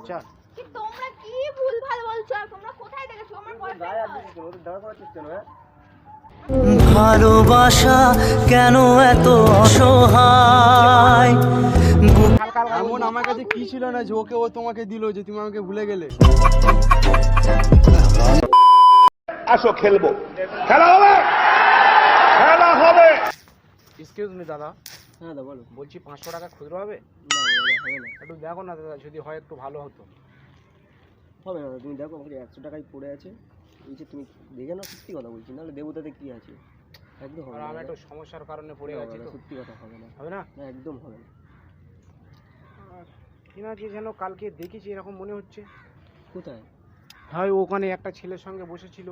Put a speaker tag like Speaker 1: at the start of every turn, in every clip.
Speaker 1: আচ্ছা
Speaker 2: কি তোমরা কি ভুলভাল বলছো? তোমরা কোথায় দেখেছো আমার বয়ফ্রেন্ড?
Speaker 1: ওদের দাঁড়া করাচ্ছিস কেন? হ্যাঁ
Speaker 3: ভালোবাসা কেন এত অসহায়?
Speaker 1: এমন আমার কাছে কি ছিল না যে ওকে ও তোমাকে দিল যে তুমি আমাকে ভুলে গেলে?
Speaker 4: আসো খেলবো, খেলা হবে, খেলা হবে।
Speaker 1: এক্সকিউজ মি দাদা।
Speaker 5: হ্যাঁ দাদা বলো।
Speaker 1: বলছি 500 টাকা খুচরো হবে?
Speaker 5: না দাদা হবে না।
Speaker 1: একটু দেখো না দাদা, যদি হয় একটু ভালো হতো।
Speaker 5: হবে না, তুমি দেখো আমাকে 100 টাকাই পড়ে আছে, এই যে তুমি দেখে না, সত্যি কথা বলছি, নাহলে দেবতাতে কি আছে, একদম হবে
Speaker 1: আর
Speaker 5: না।
Speaker 1: আমি একটু সমস্যার কারণে পড়ে আছি তো।
Speaker 5: সত্যি কথা হবে না।
Speaker 1: হবে না?
Speaker 5: না একদম হবে না।
Speaker 1: কিনাকে যেন কালকে দেখেছি এরকম মনে হচ্ছে।
Speaker 5: কোথায়?
Speaker 1: হয় ওখানে একটা ছেলের সঙ্গে বসেছিল।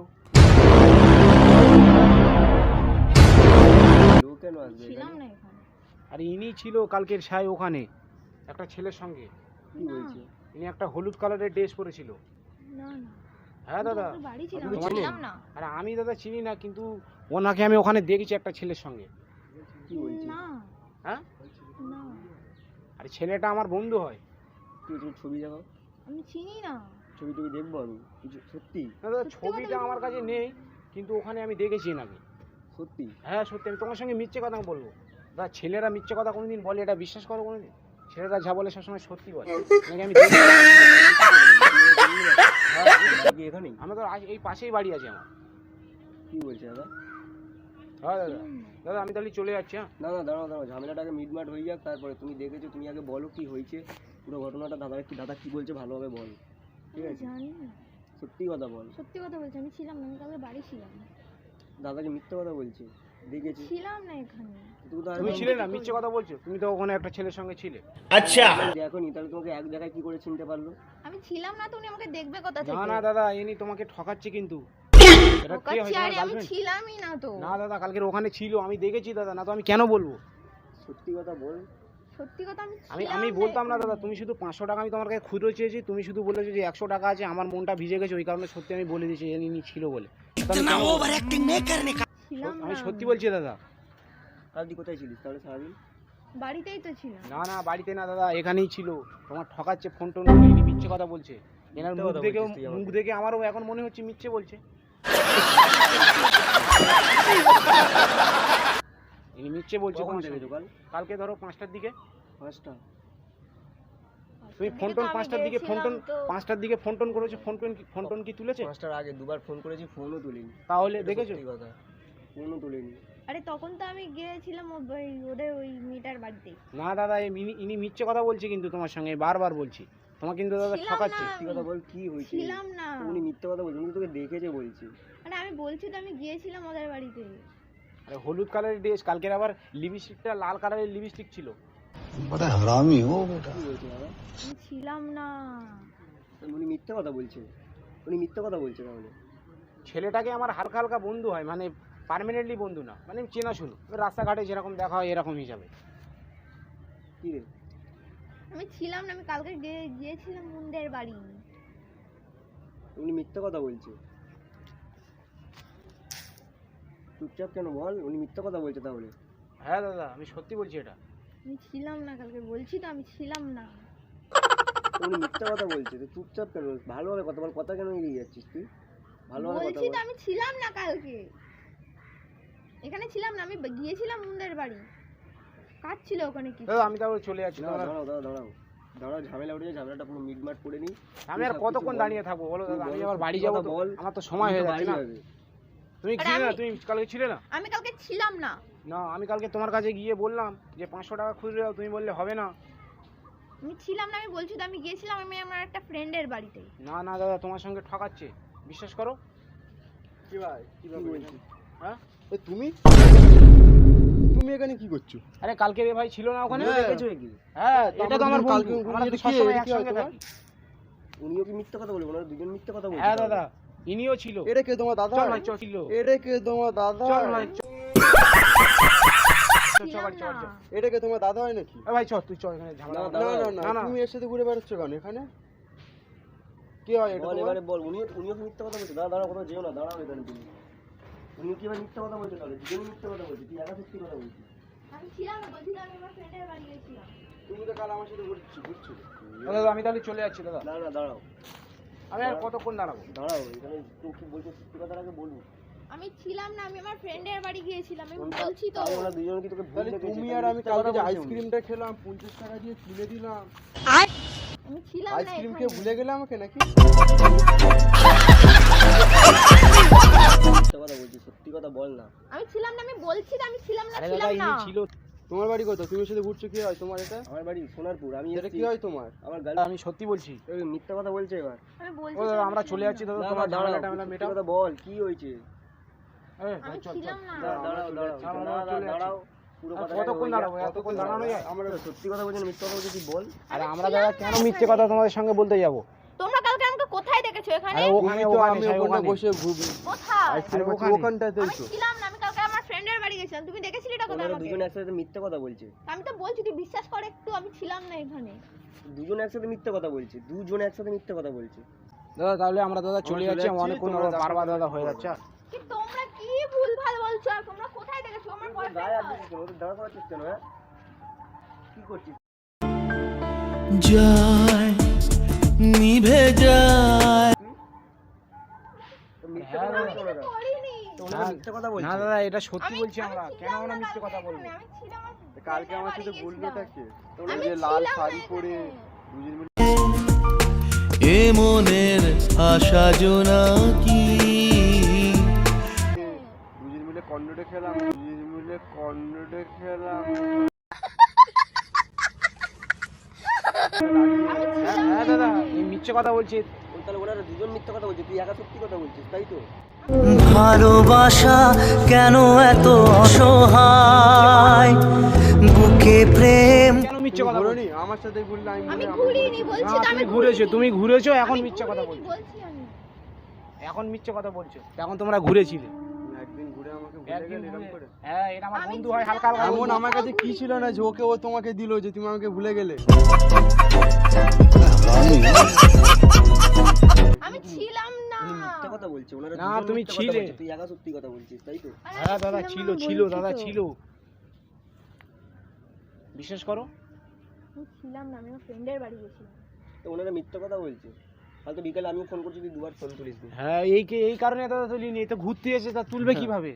Speaker 5: ও কেন আসবে
Speaker 2: ছিলাম
Speaker 5: এখানে?
Speaker 2: না এখানে।
Speaker 1: আর ইনি ছিল কালকের সাই ওখানে একটা ছেলের সঙ্গে।
Speaker 5: কি বলছে?
Speaker 1: ইনি একটা হলুদ কালারের ড্রেস পরেছিল।
Speaker 2: না না।
Speaker 1: হ্যাঁ দাদা।
Speaker 2: আমি বাড়ি ছিলাম,
Speaker 5: আপনি
Speaker 1: চেনেন?
Speaker 2: ছিলাম না।
Speaker 1: আরে আমি দাদা চিনি না, কিন্তু ওনাকে আমি ওখানে দেখেছি একটা ছেলের সঙ্গে।
Speaker 5: কি বলছে?
Speaker 2: না
Speaker 1: হ্যাঁ
Speaker 2: না,
Speaker 1: আরে ছেলেটা আমার বন্ধু হয়।
Speaker 5: তুই তুমি ছবি দেখো,
Speaker 2: আমি চিনি না।
Speaker 5: ছবি টবি দেখবো আমি, কিছু সত্যি
Speaker 1: না দাদা,
Speaker 2: সত্যি
Speaker 1: ছবিটা
Speaker 2: কথা
Speaker 1: আমার কাছে নেই, কিন্তু ওখানে আমি দেখেছি নাকি।
Speaker 5: সত্যি?
Speaker 1: হ্যাঁ সত্যি, আমি তোমার সঙ্গে মিথ্যে কথা বলবো? দাদা ছেলেরা মিথ্যে কথা কোনোদিন বলে এটা বিশ্বাস করো কোনোদিন? ছেলেরা যা বলে সবসময় সত্যি বলে। নাকি আমি দেখেছি।
Speaker 5: কি এখানেই?
Speaker 1: আমি তো এই পাশেই বাড়ি আছে আমার।
Speaker 5: কি বলছে দাদা?
Speaker 1: হ্যাঁ দাদা। দাদা আমি তাহলে চলে যাচ্ছি। হ্যাঁ
Speaker 5: না না দাঁড়াও দাঁড়াও, ঝামেলাটাকে মিটমাট হয়ে যাক, তারপরে তুমি দেখেছো, তুমি আগে বলো কি হয়েছে পুরো ঘটনাটা, দাদা কি বলছে ভালোভাবে বল, ঠিক
Speaker 2: আমি
Speaker 5: আছে?
Speaker 2: জানি না।
Speaker 5: সত্যি কথা বল।
Speaker 2: সত্যি কথা বলছি, আমি ছিলাম না, আমি কালকে বাড়ি ছিলাম না।
Speaker 5: দাদাকে মিথ্যে কথা বলছে, দেখেছি।
Speaker 2: ছিলাম না এখানে।
Speaker 1: তুমি ছিলে না, মিথ্যে কথা বলছো। তুমি তো ওখানে একটা ছেলের সঙ্গে ছিলে।
Speaker 5: দেখো নি, তাহলে তোমাকে এক জায়গায় কি করে চিনতে পারলো?
Speaker 2: আমি ছিলাম না তো উনি আমাকে দেখবে কোথা থেকে?
Speaker 1: না না দাদা, ইনি তোমাকে ঠকাচ্ছে কিন্তু। এটা কে হয়,
Speaker 2: ঠকাচ্ছি?
Speaker 1: তোমার
Speaker 2: আরে আমি
Speaker 1: গার্লফ্রেন্ড?
Speaker 2: ছিলামই না তো।
Speaker 1: না দাদা, কালকের ওখানে ছিল, আমি দেখেছি দাদা, না তো আমি কেন বলবো?
Speaker 5: সত্যি কথা বল।
Speaker 2: সত্যি কথা আমি
Speaker 1: আমি
Speaker 2: ছিলাম
Speaker 1: আমি বলতাম না
Speaker 2: এখানে।
Speaker 1: দাদা। তুমি শুধু 500 টাকা, আমি তোমার কাছে খুচরো চেয়েছি, তুমি শুধু বলেছো যে 100 টাকা আছে। আমার মনটা ভিজে গেছে, ওই কারণে সত্যি আমি বলে দিয়েছি ইনি ছিল বলে। তো আমি কেন বলবো?
Speaker 2: ছিলাম
Speaker 1: আমি
Speaker 2: না।
Speaker 1: সত্যি বলছি দাদা।
Speaker 5: কাল তুই কোথায় ছিলিস তাহলে সারাদিন?
Speaker 2: বাড়িতেই তো ছিলাম।
Speaker 1: না না, বাড়িতে না দাদা, এখানেই ছিল। তোমার ঠকাচ্ছে, ফোন টোন করে ইনি মিথ্যে কথা বলছে। এনার
Speaker 5: মিথ্যে
Speaker 1: মুখ
Speaker 5: কথা
Speaker 1: দেখে,
Speaker 5: বলছিস তুই আমাকে।
Speaker 1: মুখ দেখে আমারও এখন মনে হচ্ছে মিথ্যে বলছে। ইনি মিথ্যে বলছে
Speaker 5: কখন
Speaker 1: তোমার
Speaker 5: দেখেছো
Speaker 1: সঙ্গে।
Speaker 5: কাল?
Speaker 1: কালকে ধরো 5টার দিকে।
Speaker 5: 5টা?
Speaker 1: তুমি ফোন টোন 5টার দিকে, ফোন টোন 5টার দিকে ফোন টোন করেছো। ফোন টোন কি তুলেছে?
Speaker 5: 5টার আগে দুবার ফোন করেছি, ফোনও তুলিনি।
Speaker 1: তাহলে
Speaker 5: এটা
Speaker 1: দেখেছো?
Speaker 5: সত্যি কথা, ফোনও তুলিনি।
Speaker 2: আরে তখন তো আমি গিয়েছিলাম ওদের ওই মেয়েটার বাড়িতে।
Speaker 1: না দাদা, ইনি মিথ্যে কথা বলছে কিন্তু তোমার সঙ্গে, বারবার বলছি। তোমার কিন্তু দাদা
Speaker 2: ছিলাম
Speaker 1: ঠকাচ্ছে।
Speaker 2: না।
Speaker 5: সত্যি কথা বল, কি হয়েছে?
Speaker 2: ছিলাম না।
Speaker 5: উনি মিথ্যে কথা বলছে, উনি তোকে দেখেছে বলছি।
Speaker 2: আরে আমি বলছি তো আমি গিয়েছিলাম ওদের বাড়িতে।
Speaker 1: আরে হলুদ কালারের ড্রেস, কালকের আবার লিপস্টিকটা লাল কালারের লিপস্টিক ছিল।
Speaker 3: বড় হারামি ও বেটা।
Speaker 5: কি হয়েছে দাদা?
Speaker 2: আমি ছিলাম না।
Speaker 5: উনি মিথ্যে কথা বলছে, উনি মিথ্যে কথা বলছে তাহলে।
Speaker 1: ছেলেটাকে আমার হালকা হালকা বন্ধু হয়, মানে পার্মানেন্টলি বন্ধু না, মানে চেনাশুনো, রাস্তাঘাটে যেরকম দেখা হয় এরকম হিসাবে।
Speaker 5: কি রে?
Speaker 2: আমি ছিলাম না, আমি কালকে গিয়েছিলাম মুন্ডের বাড়ি।
Speaker 5: উনি মিথ্যে কথা বলছে, চুপচাপ কেন বল, উনি মিথ্যে কথা বলছে তাহলে।
Speaker 1: হ্যাঁ দাদা, আমি সত্যি বলছি এটা।
Speaker 2: আমি ছিলাম না কালকে, বলছি তো আমি ছিলাম না।
Speaker 5: উনি মিথ্যে কথা বলছে, তো চুপচাপ কেন, ভালোভাবে কথা বল, কথা কেন এড়িয়ে যাচ্ছিস তুই? ভালোভাবে কথা
Speaker 2: বলছি
Speaker 5: বল।
Speaker 2: তো আমি ছিলাম না কালকে এখানে, ছিলাম না। আমি গিয়েছিলাম মুন্ডের বাড়ি, কাজ ছিল ওখানে কি।
Speaker 1: দাদা আমি তাহলে চলে যাচ্ছি।
Speaker 5: দাঁড়াও দাঁড়াও দাঁড়াও দাঁড়াও দাঁড়াও, ঝামেলা উঠেছে, ঝামেলাটা পুরো মিটমাট করে নিই।
Speaker 1: আমি আর কতক্ষণ দাঁড়িয়ে থাকবো বলো দাদা? আমি আবার বাড়ি যাবো তো,
Speaker 5: বল,
Speaker 1: আমার তো সময় হয়ে যাচ্ছে না। তুমি
Speaker 2: আরে
Speaker 1: ছিলে না?
Speaker 2: আমি-
Speaker 1: তুমি কালকে ছিলে না?
Speaker 2: আমি কালকে ছিলাম না।
Speaker 1: না, আমি কালকে তোমার কাছে গিয়ে বললাম যে 500 টাকা খুচরো দাও, তুমি বললে হবে না।
Speaker 2: আমি ছিলাম না, আমি বলছি তো আমি গিয়েছিলাম আমি আমার একটা ফ্রেন্ডের বাড়িতে।
Speaker 1: না না দাদা, তোমার সঙ্গে ঠকাচ্ছে, বিশ্বাস করো।
Speaker 5: কি ভাই, কি বলছিস?
Speaker 1: হ্যাঁ
Speaker 5: তুমি তুমি এখানে কি করছো?
Speaker 1: আরে কালকে রে ভাই ছিল না ওখানে?
Speaker 5: হ্যাঁ। দেখেছো কি?
Speaker 1: হ্যাঁ, এটা তো আমার
Speaker 5: কালকে
Speaker 1: বন্ধু, আমরা তো
Speaker 5: এটা কি-
Speaker 1: সবসময়
Speaker 5: এটা কি
Speaker 1: একসঙ্গে
Speaker 5: হয়
Speaker 1: থাকি।
Speaker 5: উনিও কি মিথ্যে কথা বলবো? ওনারা দুজন মিথ্যে কথা বলছে।
Speaker 1: হ্যাঁ দাদা, ইনিও ছিল।
Speaker 5: এটা কে তোমার দাদা?
Speaker 1: চল ভাই, চল ছিল।
Speaker 5: এটা কে তোমার দাদা?
Speaker 1: চল ভাই, চল। চল,
Speaker 2: ছিলাম
Speaker 1: বাড়ি চল,
Speaker 2: না।
Speaker 1: চল।
Speaker 5: এটা কে তোমার দাদা হয় নাকি?
Speaker 1: এ ভাই চল, তুই চল, এখানে ঝামেলা
Speaker 5: না
Speaker 1: করতে হবে
Speaker 5: না
Speaker 1: না।
Speaker 5: না,
Speaker 1: না, না।
Speaker 5: তুমি এর সাথে ঘুরে বেড়াচ্ছ কেন এখানে? কি হয় এটা?
Speaker 6: বল
Speaker 5: তোমার?
Speaker 6: এবারে বল, উনিও কি মিথ্যা কথা বলছে? দাঁড়াও কোথাও যেও না, দাঁড়াও এখানে তুমি। উনিও কি এবার মিথ্যা কথা বলছে? তাহলে দুজনই মিথ্যা কথা বলছে, তুই একা সত্যি কথা বলছিস।
Speaker 2: আমি ছিলাম না, বলছি তো আমি আমার ফ্রেন্ডের বাড়ি গিয়েছিলাম।
Speaker 6: তুমি তো কাল আমার সাথে ঘুরছো।
Speaker 1: দাদা আমি তাহলে চলে যাচ্ছি দাদা।
Speaker 5: না না দাঁড়াও
Speaker 1: আমি আর কতক্ষণ দাঁড়াবো?
Speaker 5: দাঁড়াও, এখানে তুমি কি বলছো সত্যি কথার আগে বলবো।
Speaker 2: আমি ছিলাম না, আমি আমার ফ্রেন্ডের বাড়ি গিয়েছিলাম, আমি বলছি তো।
Speaker 5: আমরা দুজন কি তোকে ভুল
Speaker 6: তাহলে
Speaker 5: দেখেছি?
Speaker 6: তুমি আর আমি কালকে যে আইসক্রিমটা খেলাম 50 টাকা দিয়ে কিনে দিলাম,
Speaker 2: আমি ছিলাম না
Speaker 6: আইসক্রিম
Speaker 2: এখানে।
Speaker 6: খেয়ে ভুলে গেলে আমাকে নাকি?
Speaker 5: মিথ্যা কথা বলছিস, সত্যি কথা বল না।
Speaker 2: আমি ছিলাম না, আমি বলছি তো আমি ছিলাম না,
Speaker 1: আরে
Speaker 2: ছিলাম
Speaker 1: দাদা
Speaker 2: না।
Speaker 1: ইনি ছিল।
Speaker 6: তোমার বাড়ি কোথায়? তুমি সাথে ঘুরছো, কি হয় তোমার এটা?
Speaker 5: আমার বাড়ি সোনারপুর, আমি
Speaker 6: এটা
Speaker 5: এসেছি।
Speaker 6: কি হয় তোমার?
Speaker 5: আমার
Speaker 1: আমি সত্যি বলছি।
Speaker 5: গার্ল মিথ্যা কথা বলছে এবার।
Speaker 2: আমি বলছি
Speaker 1: ও
Speaker 2: তো
Speaker 1: দাদা
Speaker 2: আমি
Speaker 1: আমরা
Speaker 2: ছিলাম
Speaker 1: চলে
Speaker 2: না।
Speaker 1: যাচ্ছি দাদা,
Speaker 5: না,
Speaker 1: তোমার
Speaker 5: না, দাঁড়াও,
Speaker 1: ঝামেলাটা
Speaker 5: সত্যি
Speaker 1: মেটাও।
Speaker 5: কথা বল, কি হয়েছে?
Speaker 2: আমি ছিলাম না।
Speaker 5: দাঁড়াও দাঁড়াও,
Speaker 1: আমরা
Speaker 5: না,
Speaker 1: চলে
Speaker 5: দাঁড়াও, পুরো কথা
Speaker 1: কতক্ষণ দাঁড়াবো? এতক্ষণ দাঁড়ানো যায়?
Speaker 5: আমরা সত্যি কথা বলছি না, মিথ্যা কথা বলছি, তুই বল।
Speaker 1: আরে আমরা দাদা কেন মিথ্যে কথা তোমাদের সঙ্গে বলতে যাবো?
Speaker 2: তোমরা কালকে আমাকে কোথায় দেখেছো এখানে?
Speaker 1: আরে ওখানে
Speaker 6: তুমি তো
Speaker 1: ওখানে
Speaker 6: আমি
Speaker 1: সেই
Speaker 6: ওখানে
Speaker 1: ওখানে।
Speaker 6: বসে
Speaker 2: কোথায়?
Speaker 6: আইসক্রিম
Speaker 1: আরে
Speaker 6: খাচ্ছি
Speaker 1: ওখানে।
Speaker 6: ওখানটাতেই
Speaker 2: আমি
Speaker 6: তো।
Speaker 2: ছিলাম না, আমি কালকে আমার ফ্রেন্ডের বাড়ি গেছিলাম। তুমি দেখেছিলি এটা কোথায়
Speaker 5: ওনারা
Speaker 2: আমাকে?
Speaker 5: দুজন একসাথে মিথ্যা কথা বলছে।
Speaker 2: আমি তো বলছি তুই বিশ্বাস কর একটু, আমি ছিলাম না এখানে।
Speaker 5: দুজন একসাথে মিথ্যা কথা বলছে, দুজন একসাথে মিথ্যা কথা বলছে।
Speaker 1: দাদা তাহলে আমরা দাদা চলে
Speaker 6: চলে
Speaker 1: যাচ্ছি,
Speaker 6: যাচ্ছি,
Speaker 1: অনেকক্ষণ
Speaker 6: তোমরা দেখো।
Speaker 1: বারবার দাদা হয়ে যাচ্ছে।
Speaker 2: কি তোমরা কি ভুলভাল বলছো? আর তোমরা কোথায় দেখেছো আমার
Speaker 5: গায়ে হাত
Speaker 2: বয়ফ্রেন্ড?
Speaker 5: দিচ্ছিস কেন? ওদের দাঁড়া করাচ্ছিস কেন? হ্যাঁ, কি করছিস?
Speaker 3: যায় নিভে যায়
Speaker 5: তো মিথ্যা
Speaker 1: হ্যাঁ,
Speaker 5: কথা
Speaker 1: দাদা।
Speaker 5: বলছো না?
Speaker 2: করিনি।
Speaker 5: তো ওনারা মিথ্যা কথা বলছে।
Speaker 1: না দাদা এটা সত্যি
Speaker 2: আমি
Speaker 1: বলছি আমরা, কেন
Speaker 2: ছিলাম
Speaker 1: আমরা
Speaker 2: না
Speaker 1: মিথ্যে কথা
Speaker 2: কালকে
Speaker 1: বলবো?
Speaker 2: এখানে, আমি ছিলাম আমার
Speaker 6: কালকে আমার
Speaker 2: friend-এর
Speaker 6: সাথে
Speaker 2: বাড়ি
Speaker 6: বললো
Speaker 2: গেছিলাম।
Speaker 6: তাকে তোমরা
Speaker 2: আমি
Speaker 6: যে লাল
Speaker 2: ছিলাম না
Speaker 6: শাড়ি পরে
Speaker 2: এখানে।
Speaker 6: দুজন মিলে
Speaker 3: এ মনের আশা জোনাকি
Speaker 6: দুজন মিলে কর্নেটে খেলাম, দুজন মিলে কর্নেটে খেলাম।
Speaker 1: হ্যাঁ দাদা এই মিথ্যে কথা বলছি।
Speaker 5: ওই তাহলে ওনারা দুজন মিথ্যা কথা বলছে, তুই একা সত্যি কথা বলছিস, তাই তো?
Speaker 3: ভালোবাসা কেন এত অসহায় বুকে প্রেম
Speaker 1: কেন মিথ্যে
Speaker 6: তুমি
Speaker 1: কথা বলছো?
Speaker 6: ঘোরোনি? আমার সাথে ঘুরলে আমি
Speaker 2: আমি
Speaker 6: ঘুরে
Speaker 2: ঘুরিনি বলছি
Speaker 1: না,
Speaker 2: তো, আমি
Speaker 1: তুমি ঘুরেছো, তুমি ঘুরেছো, এখন
Speaker 2: আমি
Speaker 1: মিথ্যে কথা
Speaker 2: ঘুরিনি
Speaker 1: বলছো।
Speaker 2: বলছি আমি।
Speaker 1: এখন মিথ্যে কথা বলছো, এখন তোমরা ঘুরেছিলে।
Speaker 6: একদিন ঘুরে আমাকে ভুলে
Speaker 1: একদিন
Speaker 6: গেলে এরকম
Speaker 1: ঘুরে।
Speaker 6: করে।
Speaker 1: হ্যাঁ এটা আমার
Speaker 2: আমি
Speaker 1: বন্ধু হয়, হালকা হালকা
Speaker 6: এমন
Speaker 1: বন্ধু।
Speaker 6: আমার কাছে কি ছিল না যে ওকে ও তোমাকে দিল যে তুমি আমাকে ভুলে গেলে?
Speaker 2: আমি ছিলাম না।
Speaker 5: উনি মিথ্যা কথা বলছে, ওনারা
Speaker 1: না,
Speaker 5: দুজন
Speaker 1: তুমি
Speaker 5: মিথ্যা কথা
Speaker 1: ছিলে।
Speaker 5: বলছে, তুই একা সত্যি কথা বলছিস, তাই তো?
Speaker 2: আরে
Speaker 1: হ্যাঁ
Speaker 2: আমি
Speaker 1: দাদা
Speaker 2: ছিলাম
Speaker 1: ছিল
Speaker 2: না,
Speaker 1: ছিল
Speaker 2: বলছি
Speaker 1: দাদা
Speaker 2: তো।
Speaker 1: ছিল। বিশ্বাস করো।
Speaker 2: আমি ছিলাম না, আমি আমার ফ্রেন্ডের বাড়ি গেছিলাম।
Speaker 5: তো ওনারা মিথ্যা কথা বলছে। হয়তো বিকালে আমিও ফোন করছি, তুই দুবার ফোন তুলিস নি।
Speaker 1: হ্যাঁ এই কারণে দাদা তুলিনি, এই তো ঘুরতে এসে তা তুলবে কিভাবে?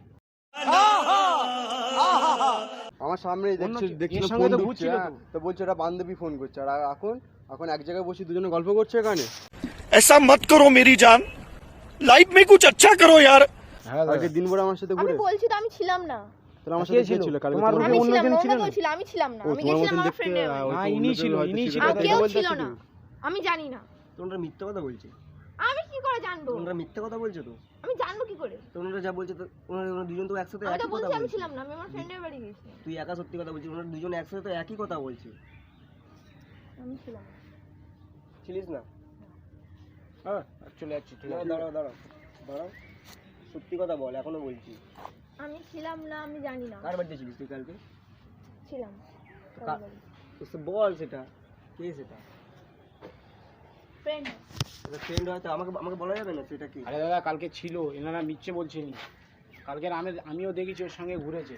Speaker 6: আমার সামনে
Speaker 1: অন্য
Speaker 6: দেখছিল
Speaker 1: এর সঙ্গে
Speaker 6: ফোন
Speaker 1: তো
Speaker 6: ঢুকছে,
Speaker 1: ঘুরছিল
Speaker 6: হ্যাঁ।
Speaker 1: তো।
Speaker 6: তো বলছে ওটা বান্ধবী ফোন করছে, আর এখন এক জায়গায় বসে দুজনে গল্প করছে এখানে।
Speaker 7: ऐसा मत करो मेरी जान लाइफ में कुछ अच्छा करो यार
Speaker 1: হ্যাঁ
Speaker 6: আজকে দিন ভরে আমার সাথে
Speaker 2: আমি
Speaker 6: ঘুরে।
Speaker 2: বলছি তো আমি ছিলাম না।
Speaker 6: তাহলে আমার
Speaker 1: কে
Speaker 6: সাথে কে
Speaker 1: ছিল?
Speaker 6: ছিল কালকে?
Speaker 1: তোমার
Speaker 6: তোমার
Speaker 1: রুমে
Speaker 2: আমি
Speaker 1: অন্য
Speaker 2: ছিলাম
Speaker 1: জন
Speaker 2: না,
Speaker 1: ছিল
Speaker 2: অন্য
Speaker 1: না?
Speaker 2: কেউ ছিল, আমি ছিলাম না।
Speaker 6: ও,
Speaker 2: আমি
Speaker 6: তোমার
Speaker 2: গেছিলাম
Speaker 6: মতন
Speaker 2: আমার
Speaker 6: দেখতে,
Speaker 2: ফ্রেন্ডের বাড়ি।
Speaker 1: না,
Speaker 6: ওই তো
Speaker 1: ইনি
Speaker 6: অন্য
Speaker 1: ছিল,
Speaker 6: কেউ হয়তো
Speaker 1: ইনি ছিল।
Speaker 2: আর
Speaker 6: দেখে
Speaker 2: কেউ
Speaker 6: বলতে
Speaker 2: ছিল
Speaker 6: পারছি
Speaker 2: না।
Speaker 6: তুমি।
Speaker 2: আমি জানি না।
Speaker 5: তো ওনারা মিথ্যা কথা বলছে,
Speaker 2: আমি কি করে জানবো?
Speaker 5: ওনারা মিথ্যা কথা বলছে তো।
Speaker 2: আমি জানবো কি করে?
Speaker 5: তো ওনারা যা বলছে, তো ওনারা দুজন তো একসাথে
Speaker 2: আমি তো
Speaker 5: একই কথা
Speaker 2: বলছি আমি
Speaker 5: বলছে।
Speaker 2: ছিলাম না, আমি আমার ফ্রেন্ডের বাড়ি গেছিলাম।
Speaker 5: তুই একা সত্যি কথা বলছিস, ওনারা দুজন একসাথে তো একই কথা বলছে।
Speaker 2: আমি ছিলাম না।
Speaker 5: ছিলিস না?
Speaker 1: হ্যাঁ চলে যাচ্ছি, চলে যাচ্ছি।
Speaker 5: দাঁড়াও দাঁড়াও দাঁড়াও, সত্যি কথা বল, এখনো বলছি।
Speaker 2: আমি ছিলাম না, আমি জানি না।
Speaker 5: কার বাড়িতে ছিলিস তুই কালকে?
Speaker 2: ছিলাম
Speaker 5: কা- তো সে বল, সেটা কে? সেটা
Speaker 2: ফ্রেন্ড।
Speaker 5: ফ্রেন্ড হয়তো, আমাকে আমাকে বলা যাবে না সেটা কি?
Speaker 1: আরে দাদা কালকে ছিল, এনারা মিথ্যে বলছেনি। কালকে আমিও দেখেছি ওর সঙ্গে ঘুরেছে।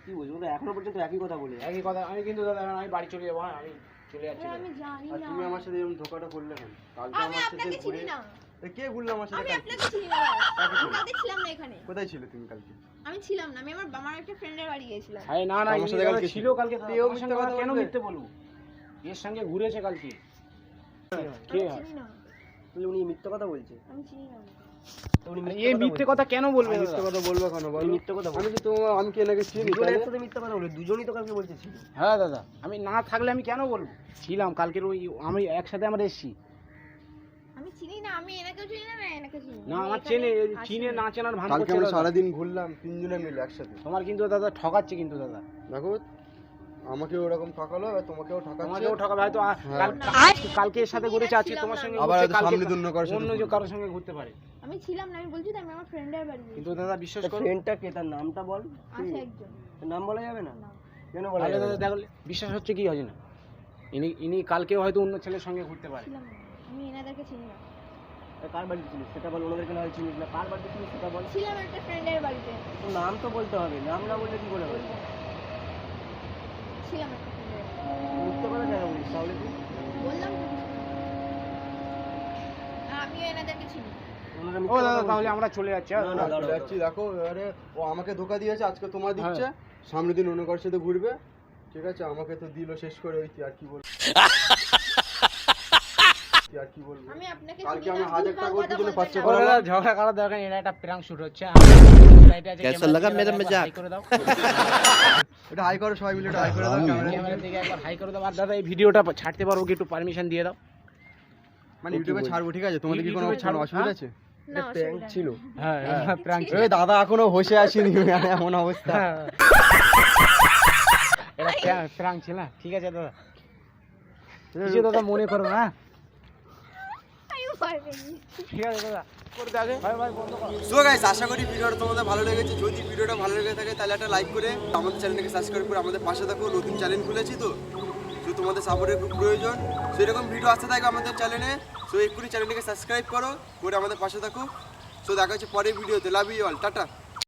Speaker 5: কি বলছো? ওরা এখনো পর্যন্ত একই কথা বলে।
Speaker 1: একই কথা। আমি কিন্তু দাদা আমি বাড়ি চলে যাবো, হ্যাঁ আমি চলে যাচ্ছি দাদা।
Speaker 2: আমি জানি
Speaker 6: আর
Speaker 2: না।
Speaker 6: তুমি আমার সাথে এরকম ধোকাটা করলে কেন? কালকে
Speaker 2: আমি
Speaker 6: আমার সাথে
Speaker 2: আপনাকে
Speaker 6: ঘুরে
Speaker 2: চিনি না।
Speaker 6: এ, কে ঘুরলো আমার সাথে
Speaker 2: আমি
Speaker 6: কালকে?
Speaker 2: আপনাকে চিনি না। আমি কালকে ছিলাম না এখানে।
Speaker 6: কোথায় ছিলে তুমি কালকে?
Speaker 2: আমি ছিলাম না, আমি আমার একটা ফ্রেন্ডের বাড়ি গেছিলাম।
Speaker 1: হ্যাঁ না না
Speaker 6: আমার
Speaker 1: ইনি
Speaker 6: সাথে
Speaker 1: দাদা
Speaker 6: কালকে
Speaker 1: ছিল
Speaker 6: ছিল।
Speaker 1: কালকে দাদা,
Speaker 6: এও
Speaker 1: ওর সঙ্গে
Speaker 6: মিথ্যে কথা
Speaker 1: আমার কেন
Speaker 6: বলবে?
Speaker 1: মিথ্যে বলবো? এর সঙ্গে ঘুরেছে কালকে। কে
Speaker 2: আমি
Speaker 1: হয়?
Speaker 2: চিনি না,
Speaker 5: তাহলে উনি মিথ্যা কথা বলছে।
Speaker 2: আমি চিনি না।
Speaker 5: তো উনি
Speaker 1: এই মিথ্যে কথা কেন বলবে
Speaker 6: আমি
Speaker 1: দাদা?
Speaker 6: মিথ্যে কথা বলবো কেন বলো?
Speaker 5: মিথ্যে কথা বলছে।
Speaker 6: আমি কি এনাকে চিনি?
Speaker 5: দুজন
Speaker 6: তাহলে?
Speaker 5: একসাথে মিথ্যা কথা বলে, দুজনই তো কালকে বলছে ছিল।
Speaker 1: হ্যাঁ দাদা আমি না থাকলে আমি কেন বলবো? ছিলাম কালকের, ওই আমি একসাথে আমরা এসেছি।
Speaker 2: আমি চিনি না, আমি এনাকেও চিনি না, এনাকে চিনি
Speaker 1: না
Speaker 2: আমি
Speaker 1: আমার
Speaker 2: এখানে
Speaker 1: চেনে,
Speaker 2: আসিনি।
Speaker 1: চিনে না চেনার ভান
Speaker 6: কালকে
Speaker 1: করছে
Speaker 6: আমরা
Speaker 1: দাদা।
Speaker 6: সারাদিন ঘুরলাম তিনজনে মিলে একসাথে।
Speaker 1: তোমার কিন্তু দাদা ঠকাচ্ছে কিন্তু দাদা।
Speaker 6: দেখো আমাকে ওরকম ঠকালো আর তোমাকেও ঠকাচ্ছে।
Speaker 1: তোমাকেও ঠকাবে হয়তো।
Speaker 6: হ্যাঁ।
Speaker 1: কালকে এর সাথে ঘুরেছে, আজকে তোমার সঙ্গে
Speaker 6: আবার
Speaker 1: ঘুরছে,
Speaker 6: হয়তো
Speaker 1: কালকে
Speaker 6: সামনে অন্য কারোর সাথে
Speaker 1: অন্য
Speaker 6: ঘুরবে।
Speaker 1: কারোর সঙ্গে ঘুরতে পারে।
Speaker 2: আমি ছিলাম না, আমি বলছি তো আমি আমার ফ্রেন্ডের বাড়ি গেছি।
Speaker 1: কিন্তু দাদা বিশ্বাস করো,
Speaker 5: ফ্রেন্ডটা কে? তার নামটা বল।
Speaker 2: আছে একজন।
Speaker 5: তার নাম বলা যাবে না?
Speaker 2: না।
Speaker 5: কেন বলা
Speaker 1: তাহলে
Speaker 5: যাবে
Speaker 1: দাদা
Speaker 5: না?
Speaker 1: দেখলে বিশ্বাস হচ্ছে কি হয় না? ইনি কালকেও হয়তো অন্য ছেলের সঙ্গে ঘুরতে পারে।
Speaker 2: ছিলাম না, আমি এনাদেরকে চিনি না।
Speaker 5: তা কার বাড়িতে ছিলিস সেটা বল, ওনাদেরকে না হয় চিনিস না। কার বাড়িতে ছিলিস সেটা বল।
Speaker 2: ছিলাম একটা ফ্রেন্ডের বাড়িতে।
Speaker 5: তো নাম তো বলতে হবে, নাম না বললে কি করে হবে?
Speaker 2: ছিলাম একটা ফ্রেন্ডের বাড়িতে।
Speaker 5: মিথ্যে কথা কেন বলিস তাহলে তুই?
Speaker 2: বললাম তো কিছু না। আর আমিও এনাদেরকে চিনি।
Speaker 5: ওনারা
Speaker 1: ও
Speaker 5: মিথ্যে
Speaker 1: দাদা
Speaker 5: কথা
Speaker 1: তাহলে
Speaker 5: বলছে।
Speaker 1: আমরা চলে যাচ্ছি হ্যাঁ?
Speaker 5: না, না, দাঁড়াও,
Speaker 6: যাচ্ছি দেখো এবারে ও আমাকে ধোকা দিয়েছে, আজকে তোমার দিচ্ছে, সামনের দিন অন্য কারোর সাথে ঘুরবে, ঠিক আছে? আমাকে তো দিল শেষ করে, ওই কি আর কি বলবো, কি আর কি বলবো।
Speaker 2: আমি আপনাকে
Speaker 6: কালকে
Speaker 2: চিনি
Speaker 6: আমি
Speaker 2: না,
Speaker 6: 1000
Speaker 2: ভুলভাল
Speaker 6: টাকা
Speaker 2: কথা
Speaker 6: ওর পিছনে
Speaker 2: বলবেন
Speaker 6: খরচা
Speaker 2: না।
Speaker 1: ও
Speaker 6: করলাম।
Speaker 1: দাদা ঝগড়া করার দরকার নেই, এটা একটা প্র্যাঙ্ক শুট হচ্ছে।
Speaker 3: कैसा लगा मेरा मजाक?
Speaker 1: করে দাও
Speaker 6: এটা হাই করো সবাই মিলে, এটা হাই করে দাও ক্যামেরা।
Speaker 1: ক্যামেরা থেকে একবার হাই করে দাও। আর দাদা এই ভিডিওটা ছাড়তে পারবো কি, একটু পারমিশন দিয়ে দাও।
Speaker 6: মানে ইউটিউবে ছাড়বো, ঠিক আছে? তোমাদের কি কোনো
Speaker 1: ইউটিউবে ছাড়বো,
Speaker 6: অসুবিধা
Speaker 1: হ্যাঁ?
Speaker 6: আছে?
Speaker 2: না,
Speaker 5: প্র্যাঙ্ক
Speaker 2: অসুবিধা
Speaker 5: ছিল।
Speaker 2: নেই।
Speaker 1: হ্যাঁ প্র্যাঙ্ক
Speaker 6: এই দাদা এখনো হোশে আসেনি, এমন অবস্থা।
Speaker 1: এটা প্র্যাঙ্ক ছিল না? ঠিক আছে দাদা, কিছু দাদা মনে করো না।
Speaker 2: আমিও পারবেনি।
Speaker 1: ঠিক আছে দাদা, করতে আগে ভাই ভাই বন্ধ করো।
Speaker 6: সো গাইস, আশা করি ভিডিওটা তোমাদের ভালো লেগেছে। যদি ভিডিওটা ভালো লেগে থাকে তাহলে একটা লাইক করে আমাদের চ্যানেলটাকে সাবস্ক্রাইব করে আমাদের পাশে থাকো। নতুন চ্যানেল খুলেছি তো তোমাদের সাপোর্টের খুব প্রয়োজন। সেরকম ভিডিও আসতে থাকবে আমাদের চ্যানেলে। সো এক্ষুনি চ্যানেলটাকে সাবস্ক্রাইব করো, করে আমাদের পাশে থাকো। সো দেখা হচ্ছে পরের ভিডিওতে। Love you all, tata.